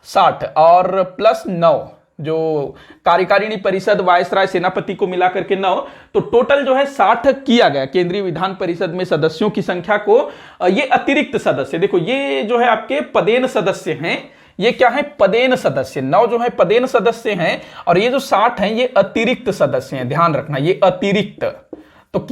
60 और प्लस 9 जो कार्यकारिणी परिषद, वायसराय, सेनापति को मिलाकर के 9, तो टोटल जो है 60 किया गया केंद्रीय विधान परिषद में सदस्यों की संख्या को। ये अतिरिक्त सदस्य, देखो ये जो है आपके पदेन सदस्य हैं, ये क्या है, पदेन सदस्य। 9 जो है पदेन सदस्य हैं, और ये जो 60 हैं ये अतिरिक्त सदस्य हैं, ध्यान रखना ये अतिरिक्त। तो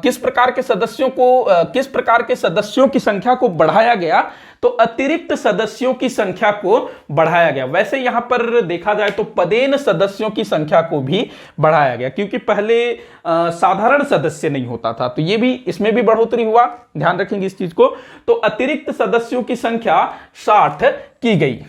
किस प्रकार के सदस्यों को किस प्रकार के सदस्यों की संख्या को बढ़ाया गया, तो अतिरिक्त सदस्यों की संख्या को बढ़ाया गया। वैसे यहां पर देखा जाए तो पदेन सदस्यों की संख्या को भी बढ़ाया गया, क्योंकि पहले साधारण सदस्य नहीं होता था, तो ये भी इसमें भी बढ़ोतरी हुआ, ध्यान रखेंगे इस चीज को। तो अतिरिक्त सदस्यों की संख्या 60 की गई,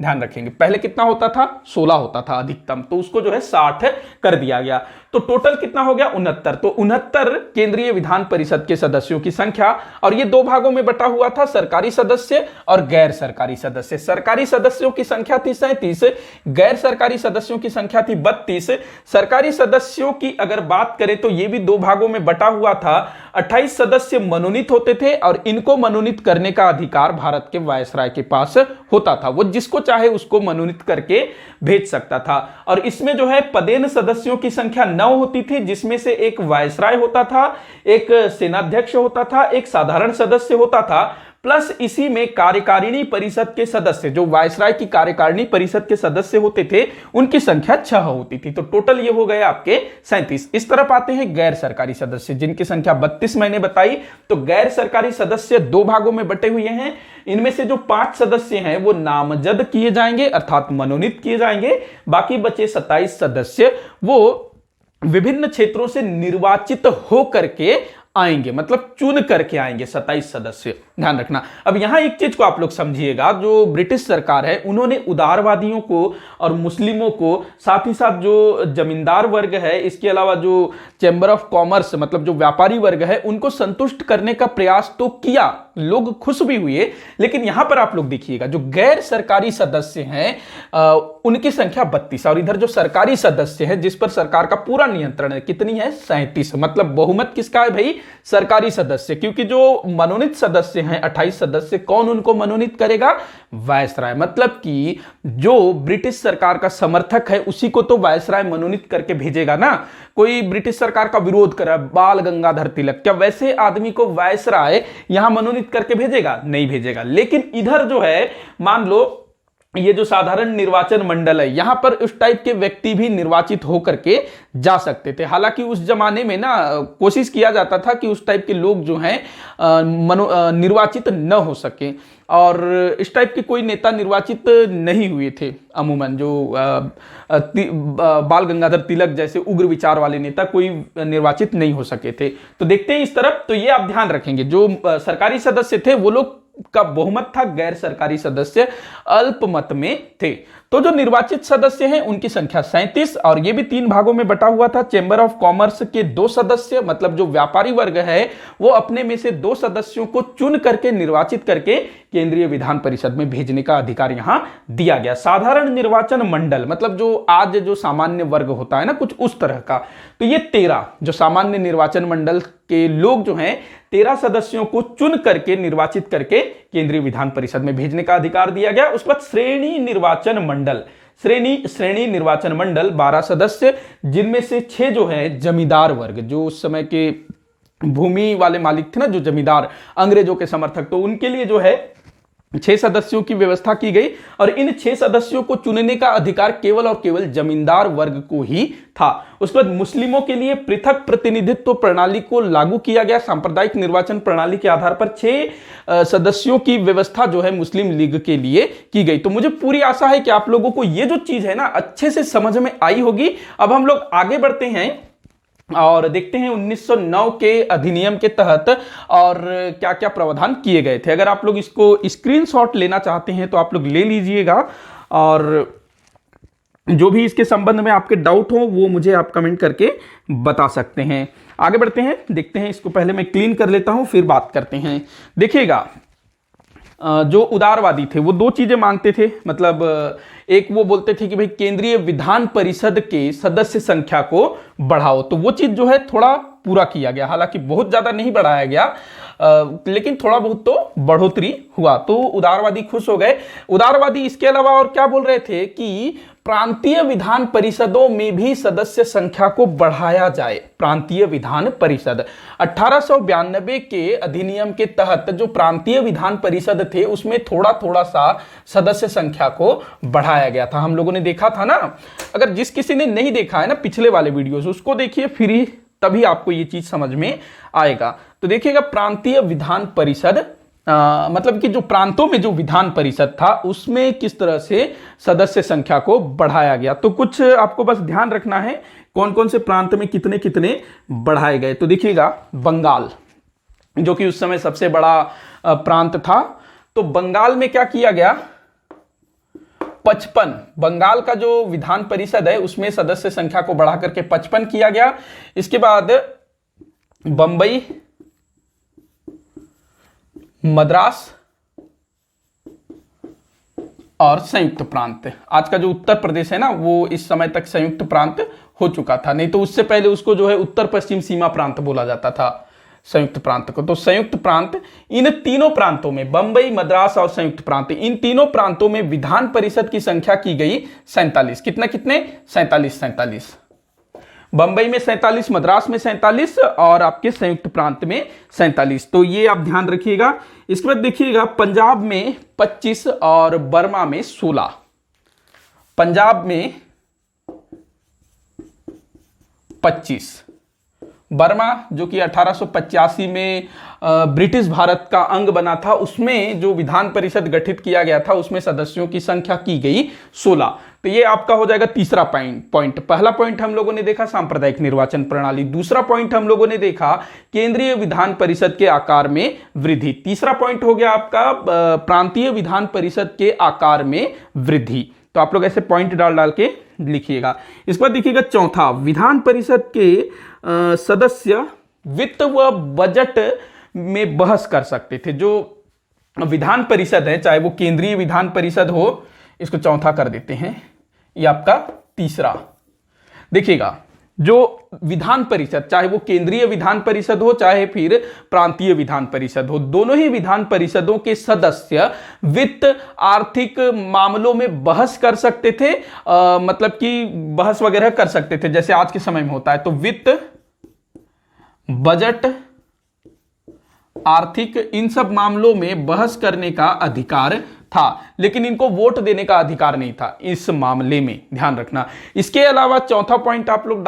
ध्यान रखेंगे। पहले कितना होता था, 16 होता था अधिकतम, तो उसको जो है 60 कर दिया गया। तो टोटल कितना हो गया, 69। तो 69 केंद्रीय विधान परिषद के सदस्यों की संख्या, और ये दो भागों में बटा हुआ था, सरकारी सदस्य और गैर सरकारी सदस्य। सरकारी सदस्यों की संख्या थी 37, गैर सरकारी सदस्यों की संख्या थी 32। सरकारी सदस्यों की अगर बात करें तो ये भी दो भागों में बटा हुआ था। 28 सदस्य मनोनीत होते थे, और इनको मनोनीत करने का अधिकार भारत के वायसराय के पास होता था, वो जिसको चाहे उसको मनोनीत करके भेज सकता था। और इसमें जो है पदेन सदस्यों की संख्या 9 होती थी, जिसमें से एक वायसराय होता था, एक सेनाध्यक्ष होता था, एक साधारण सदस्य होता था, प्लस इसी में कार्यकारिणी परिषद के सदस्य, जो वायसराय की कार्यकारिणी परिषद के सदस्य होते थे, उनकी संख्या 6 होती थी। तो टोटल ये हो गए आपके 37। इस तरफ आते हैं गैर सरकारी सदस्य, जिनकी संख्या 32 मैंने बताई। तो गैर सरकारी सदस्य दो भागों में बटे हुए हैं। इनमें से जो 5 सदस्य हैं वो नामजद किए जाएंगे, अर्थात मनोनीत किए जाएंगे। बाकी बचे 27 सदस्य वो विभिन्न क्षेत्रों से निर्वाचित हो करके आएंगे, मतलब चुन करके आएंगे 27 सदस्य, ध्यान रखना। अब यहां एक चीज को आप लोग समझिएगा, जो ब्रिटिश सरकार है उन्होंने उदारवादियों को और मुस्लिमों को, साथ ही साथ जो जमींदार वर्ग है, इसके अलावा जो चैम्बर ऑफ कॉमर्स मतलब जो व्यापारी वर्ग है, उनको संतुष्ट करने का प्रयास तो किया, लोग खुश भी हुए। लेकिन यहां पर आप लोग देखिएगा, जो गैर सरकारी सदस्य हैं उनकी संख्या 32, और इधर जो सरकारी सदस्य हैं जिस पर सरकार का पूरा नियंत्रण है, कितनी है, 37। मतलब बहुमत किसका है भाई, सरकारी सदस्य, क्योंकि जो मनोनीत सदस्य हैं 28 सदस्य, कौन उनको मनोनीत करेगा, वायसराय। मतलब कि जो ब्रिटिश सरकार का समर्थक है उसी को तो वायसराय मनोनीत करके भेजेगा ना। कोई ब्रिटिश सरकार का विरोध कर रहा है, बाल गंगाधर तिलक, क्या वैसे आदमी को वायसराय यहां मनोनीत करके भेजेगा, नहीं भेजेगा। लेकिन इधर जो है, मान लो ये जो साधारण निर्वाचन मंडल है, यहां पर उस टाइप के व्यक्ति भी निर्वाचित होकर के जा सकते थे। हालांकि उस जमाने में ना कोशिश किया जाता था कि उस टाइप के लोग जो हैं निर्वाचित न हो सके, और इस टाइप के कोई नेता निर्वाचित नहीं हुए थे अमूमन। जो बाल गंगाधर तिलक जैसे उग्र विचार वाले नेता कोई निर्वाचित नहीं हो सके थे। तो देखते हैं इस तरफ, तो ये आप ध्यान रखेंगे, जो सरकारी सदस्य थे वो लोग का बहुमत था, गैर सरकारी सदस्य अल्पमत में थे। तो जो निर्वाचित सदस्य हैं उनकी संख्या 37, और ये भी 3 भागों में बटा हुआ था। चैम्बर ऑफ कॉमर्स के 2 सदस्य, मतलब जो व्यापारी वर्ग है, वो अपने में से 2 सदस्यों को चुन करके निर्वाचित करके केंद्रीय विधान परिषद में भेजने का अधिकार यहां दिया गया। साधारण निर्वाचन मंडल मतलब जो आज जो सामान्य वर्ग होता है ना, कुछ उस तरह का। तो ये 13 जो सामान्य निर्वाचन मंडल के लोग जो हैं 13 सदस्यों को चुन करके निर्वाचित करके केंद्रीय विधान परिषद में भेजने का अधिकार दिया गया। उसके बाद श्रेणी निर्वाचन मंडल, श्रेणी निर्वाचन मंडल 12 सदस्य, जिनमें से 6 जो है जमींदार वर्ग, जो उस समय के भूमि वाले मालिक थे ना, जो जमींदार, अंग्रेजों के समर्थक, तो उनके लिए जो है 6 सदस्यों की व्यवस्था की गई। और इन 6 सदस्यों को चुनने का अधिकार केवल और केवल जमींदार वर्ग को ही था। उसके बाद मुस्लिमों के लिए पृथक प्रतिनिधित्व प्रणाली को लागू किया गया। सांप्रदायिक निर्वाचन प्रणाली के आधार पर 6 सदस्यों की व्यवस्था जो है मुस्लिम लीग के लिए की गई। तो मुझे पूरी आशा है कि आप लोगों को ये जो चीज है ना अच्छे से समझ में आई होगी। अब हम लोग आगे बढ़ते हैं और देखते हैं 1909 के अधिनियम के तहत और क्या क्या प्रावधान किए गए थे। अगर आप लोग इसको स्क्रीनशॉट लेना चाहते हैं तो आप लोग ले लीजिएगा, और जो भी इसके संबंध में आपके डाउट हो वो मुझे आप कमेंट करके बता सकते हैं। आगे बढ़ते हैं, देखते हैं। इसको पहले मैं क्लीन कर लेता हूं, फिर बात करते हैं। देखिएगा, जो उदारवादी थे वो 2 चीजें मांगते थे। मतलब एक वो बोलते थे कि भाई केंद्रीय विधान परिषद के सदस्य संख्या को बढ़ाओ, तो वो चीज जो है थोड़ा पूरा किया गया। हालांकि बहुत ज्यादा नहीं बढ़ाया गया, लेकिन थोड़ा बहुत तो बढ़ोतरी हुआ, तो उदारवादी खुश हो गए। उदारवादी इसके अलावा और क्या बोल रहे थे कि प्रांतीय विधान परिषदों में भी सदस्य संख्या को बढ़ाया जाए। प्रांतीय विधान परिषद 1892 के अधिनियम के तहत जो प्रांतीय विधान परिषद थे उसमें थोड़ा थोड़ा सा सदस्य संख्या को बढ़ाया गया था। हम लोगों ने देखा था ना, अगर जिस किसी ने नहीं देखा है ना पिछले वाले वीडियोस, उसको देखिए, फ्री तभी आपको ये चीज समझ में आएगा। तो देखिएगा प्रांतीय विधान परिषद मतलब कि जो प्रांतों में जो विधान परिषद था उसमें किस तरह से सदस्य संख्या को बढ़ाया गया। तो कुछ आपको बस ध्यान रखना है कौन कौन से प्रांत में कितने कितने बढ़ाए गए। तो देखिएगा बंगाल जो कि उस समय सबसे बड़ा प्रांत था, तो बंगाल में क्या किया गया 55, बंगाल का जो विधान परिषद है उसमें सदस्य संख्या को बढ़ा करके 55 किया गया। इसके बाद बंबई, मद्रास और संयुक्त प्रांत। आज का जो उत्तर प्रदेश है ना वो इस समय तक संयुक्त प्रांत हो चुका था, नहीं तो उससे पहले उसको जो है उत्तर पश्चिम सीमा प्रांत बोला जाता था संयुक्त प्रांत को। तो संयुक्त प्रांत, इन तीनों प्रांतों में बंबई, मद्रास और संयुक्त प्रांत, इन तीनों प्रांतों में विधान परिषद की संख्या की गई 47। कितने कितने 47। बंबई में 47, मद्रास में 47 और आपके संयुक्त प्रांत में 47। तो ये आप ध्यान रखिएगा। इसके बाद देखिएगा पंजाब में 25 और बर्मा में 16। पंजाब में 25, बर्मा जो कि 1885 में ब्रिटिश भारत का अंग बना था उसमें जो विधान परिषद गठित किया गया था उसमें सदस्यों की संख्या की गई 16। तो ये आपका हो जाएगा तीसरा पॉइंट। पहला पॉइंट हम लोगों ने देखा सांप्रदायिक निर्वाचन प्रणाली, दूसरा पॉइंट हम लोगों ने देखा केंद्रीय विधान परिषद के आकार में वृद्धि, तीसरा पॉइंट हो गया आपका प्रांतीय विधान परिषद के आकार में वृद्धि। तो आप लोग ऐसे पॉइंट डाल डाल के लिखिएगा। इसके बाद देखिएगा चौथा, विधान परिषद के सदस्य वित्त व बजट में बहस कर सकते थे। जो विधान परिषद है चाहे वो केंद्रीय विधान परिषद हो, इसको चौथा कर देते हैं, ये आपका तीसरा। देखिएगा जो विधान परिषद चाहे वो केंद्रीय विधान परिषद हो चाहे फिर प्रांतीय विधान परिषद हो, दोनों ही विधान परिषदों के सदस्य वित्त आर्थिक मामलों में बहस कर सकते थे, मतलब कि बहस वगैरह कर सकते थे जैसे आज के समय में होता है। तो वित्त, बजट, आर्थिक, इन सब मामलों में बहस करने का अधिकार था, लेकिन इनको वोट देने का अधिकार नहीं था इस मामले में, ध्यान रखना। इसके अलावा चौथा पॉइंट आप लोग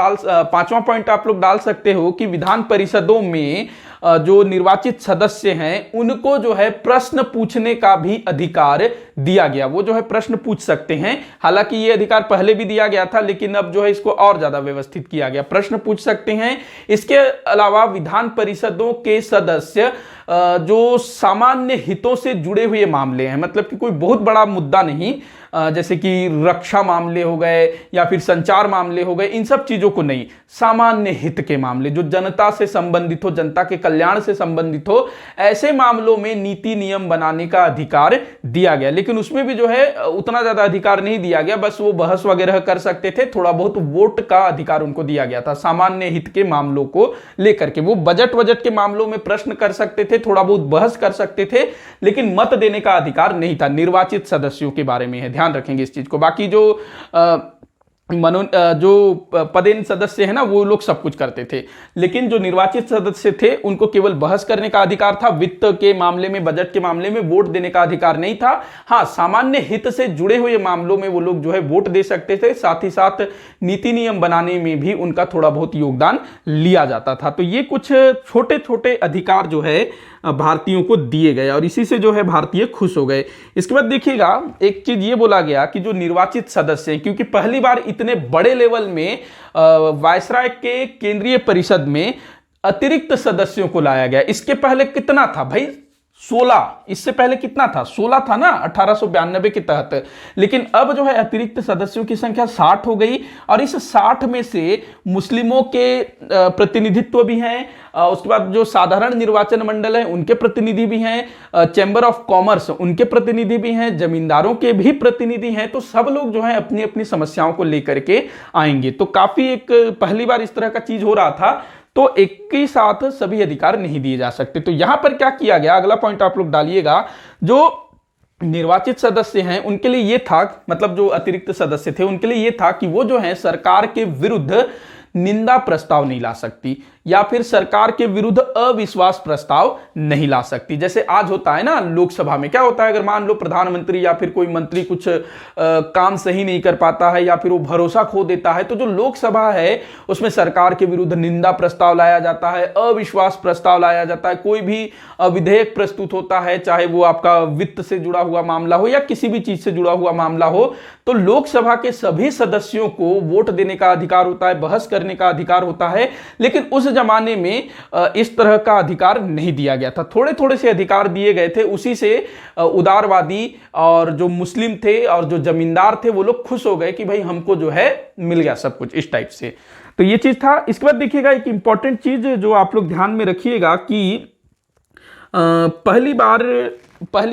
पांचवा पॉइंट आप लोग डाल सकते हो कि विधान परिषदों में जो निर्वाचित सदस्य हैं उनको जो है प्रश्न पूछने का भी अधिकार दिया गया। वो जो है प्रश्न पूछ सकते हैं, हालांकि ये अधिकार पहले भी दिया गया था लेकिन अब जो है इसको और ज्यादा व्यवस्थित किया गया, प्रश्न पूछ सकते हैं। इसके अलावा विधान परिषदों के सदस्य जो सामान्य हितों से जुड़े हुए मामले हैं, मतलब कि कोई बहुत बड़ा मुद्दा नहीं, जैसे कि रक्षा मामले हो गए या फिर संचार मामले हो गए, इन सब चीजों को नहीं, सामान्य हित के मामले जो जनता से संबंधित हो, जनता के कल्याण से संबंधित हो, ऐसे मामलों में नीति नियम बनाने का अधिकार दिया गया। लेकिन उसमें भी जो है उतना ज्यादा अधिकार नहीं दिया गया, बस वो बहस वगैरह कर सकते थे, थोड़ा बहुत वोट का अधिकार उनको दिया गया था सामान्य हित के मामलों को लेकर के। वो बजट के मामलों में प्रश्न कर सकते थे, थोड़ा बहुत बहस कर सकते थे, लेकिन मत देने का अधिकार नहीं था। निर्वाचित सदस्यों के बारे में है, ध्यान रखेंगे इस चीज को। बाकी जो जो पदेन सदस्य है ना वो लोग सब कुछ करते थे, लेकिन जो निर्वाचित सदस्य थे उनको केवल बहस करने का अधिकार था, वित्त के मामले में, बजट के मामले में वोट देने का अधिकार नहीं था। हाँ, सामान्य हित से जुड़े हुए मामलों में वो लोग जो है वोट दे सकते थे, साथ ही साथ नीति नियम बनाने में भी उनका थोड़ा बहुत योगदान लिया जाता था। तो ये कुछ छोटे छोटे अधिकार जो है भारतीयों को दिए गए और इसी से जो है भारतीय खुश हो गए। इसके बाद देखिएगा एक चीज ये बोला गया कि जो निर्वाचित सदस्य, क्योंकि पहली बार इतने बड़े लेवल में वायसराय के केंद्रीय परिषद में अतिरिक्त सदस्यों को लाया गया। इसके पहले कितना था भाई 16, इससे पहले कितना था 16 था ना 1892 के तहत, लेकिन अब जो है अतिरिक्त सदस्यों की संख्या 60 हो गई और इस 60 में से मुस्लिमों के प्रतिनिधित्व भी हैं, उसके बाद जो साधारण निर्वाचन मंडल है उनके प्रतिनिधि भी हैं, चैम्बर ऑफ कॉमर्स उनके प्रतिनिधि भी हैं, जमींदारों के भी प्रतिनिधि हैं। तो सब लोग जो है अपनी अपनी समस्याओं को लेकर के आएंगे। तो काफी एक पहली बार इस तरह का चीज हो रहा था, तो एक ही साथ सभी अधिकार नहीं दिए जा सकते। तो यहां पर क्या किया गया, अगला पॉइंट आप लोग डालिएगा, जो निर्वाचित सदस्य हैं उनके लिए ये था, मतलब जो अतिरिक्त सदस्य थे उनके लिए ये था कि वो जो है सरकार के विरुद्ध निंदा प्रस्ताव नहीं ला सकती, या फिर सरकार के विरुद्ध अविश्वास प्रस्ताव नहीं ला सकती। जैसे आज होता है ना लोकसभा में, क्या होता है, अगर मान लो प्रधानमंत्री या फिर कोई मंत्री कुछ काम सही नहीं कर पाता है या फिर वो भरोसा खो देता है, तो जो लोकसभा है उसमें सरकार के विरुद्ध निंदा प्रस्ताव लाया जाता है, अविश्वास प्रस्ताव लाया जाता है। कोई भी विधेयक प्रस्तुत होता है, चाहे वो आपका वित्त से जुड़ा हुआ मामला हो या किसी भी चीज से जुड़ा हुआ मामला हो, तो लोकसभा के सभी सदस्यों को वोट देने का अधिकार होता है, बहस करने का अधिकार होता है। लेकिन उस जमाने में इस तरह का अधिकार नहीं दिया गया था, थोड़े थोड़े से अधिकार दिए गए थे। उसी से उदारवादी और जो मुस्लिम थे और जो जमींदार थे वो लोग खुश हो गए कि भाई हमको जो है मिल गया सब कुछ, इस टाइप से। तो ये चीज था। इसके बाद देखिएगा एक इंपॉर्टेंट चीज जो आप लोग ध्यान में रखिएगा कि पहली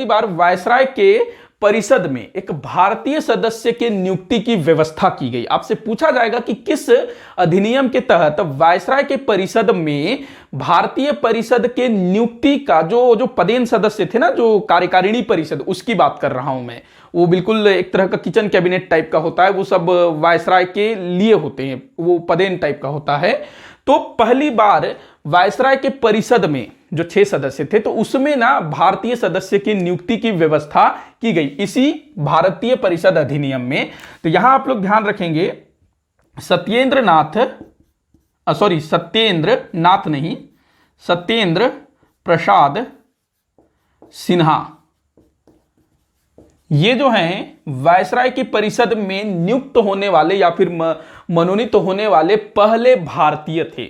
बार वायसराय के परिषद में एक भारतीय सदस्य के नियुक्ति की व्यवस्था की गई। आपसे पूछा जाएगा कि किस अधिनियम के तहत वायसराय के परिषद में भारतीय परिषद के नियुक्ति का जो पदेन सदस्य थे ना, जो कार्यकारिणी परिषद, उसकी बात कर रहा हूं मैं। वो बिल्कुल एक तरह का किचन कैबिनेट टाइप का होता है, वो सब वायसराय के लिए होते हैं, वो पदेन टाइप का होता है। तो पहली बार वायसराय के परिषद में जो 6 सदस्य थे, तो उसमें ना भारतीय सदस्य की नियुक्ति की व्यवस्था की गई इसी भारतीय परिषद अधिनियम में। तो यहां आप लोग ध्यान रखेंगे, सत्येंद्र प्रसाद सिन्हा, ये जो हैं वायसराय की परिषद में नियुक्त होने वाले या फिर मनोनीत होने वाले पहले भारतीय थे।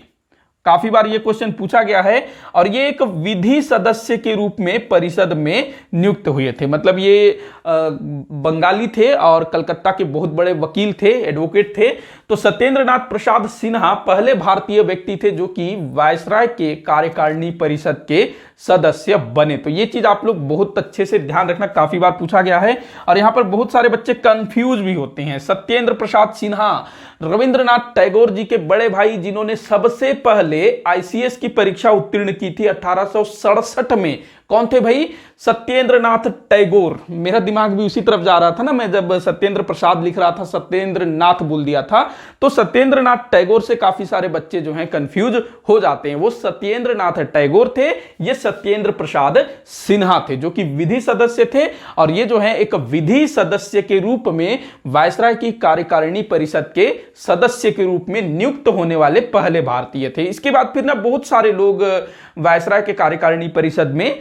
काफी बार ये क्वेश्चन पूछा गया है। और ये एक विधि सदस्य के रूप में परिषद में नियुक्त हुए थे। मतलब ये बंगाली थे और कलकत्ता के बहुत बड़े वकील थे, एडवोकेट थे। तो सत्येंद्र नाथ प्रसाद सिन्हा पहले भारतीय व्यक्ति थे जो कि वायसराय के कार्यकारिणी परिषद के सदस्य बने। तो ये चीज आप लोग बहुत अच्छे से ध्यान रखना, काफी बार पूछा गया है। और यहां पर बहुत सारे बच्चे कंफ्यूज भी होते हैं। सत्येंद्र प्रसाद सिन्हा रविंद्रनाथ टैगोर जी के बड़े भाई, जिन्होंने सबसे पहले आईसीएस की परीक्षा उत्तीर्ण की थी 1867 में। कौन थे भाई? सत्येंद्र नाथ टैगोर। मेरा दिमाग भी उसी तरफ जा रहा था ना, मैं जब सत्येंद्र प्रसाद लिख रहा था सत्येंद्र नाथ बोल दिया था। तो सत्येंद्र नाथ टैगोर से काफी सारे बच्चे जो हैं कंफ्यूज हो जाते हैं। वो सत्येंद्र नाथ टैगोर थे, ये सत्येंद्र प्रसाद सिन्हा थे जो कि विधि सदस्य थे। और ये जो है एक विधि सदस्य के रूप में वायसराय की कार्यकारिणी परिषद के सदस्य के रूप में नियुक्त होने वाले पहले भारतीय थे। इसके बाद फिर ना बहुत सारे लोग वायसराय के कार्यकारिणी परिषद में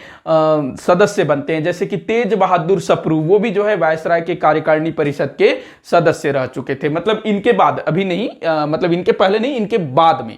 सदस्य बनते हैं, जैसे कि तेज बहादुर सप्रू, वो भी जो है वायसराय के कार्यकारिणी परिषद के सदस्य रह चुके थे। मतलब इनके बाद, अभी नहीं, मतलब इनके पहले नहीं, इनके बाद में।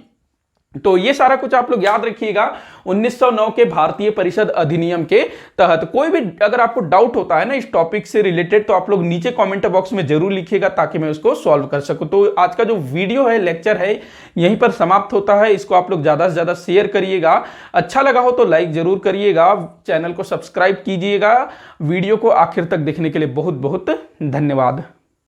तो ये सारा कुछ आप लोग याद रखिएगा 1909 के भारतीय परिषद अधिनियम के तहत। कोई भी अगर आपको डाउट होता है ना इस टॉपिक से रिलेटेड, तो आप लोग नीचे कमेंट बॉक्स में जरूर लिखिएगा ताकि मैं उसको सॉल्व कर सकूं। तो आज का जो वीडियो है, लेक्चर है, यहीं पर समाप्त होता है। इसको आप लोग ज्यादा से ज्यादा शेयर करिएगा। अच्छा लगा हो तो लाइक जरूर करिएगा, चैनल को सब्सक्राइब कीजिएगा। वीडियो को आखिर तक देखने के लिए बहुत बहुत धन्यवाद।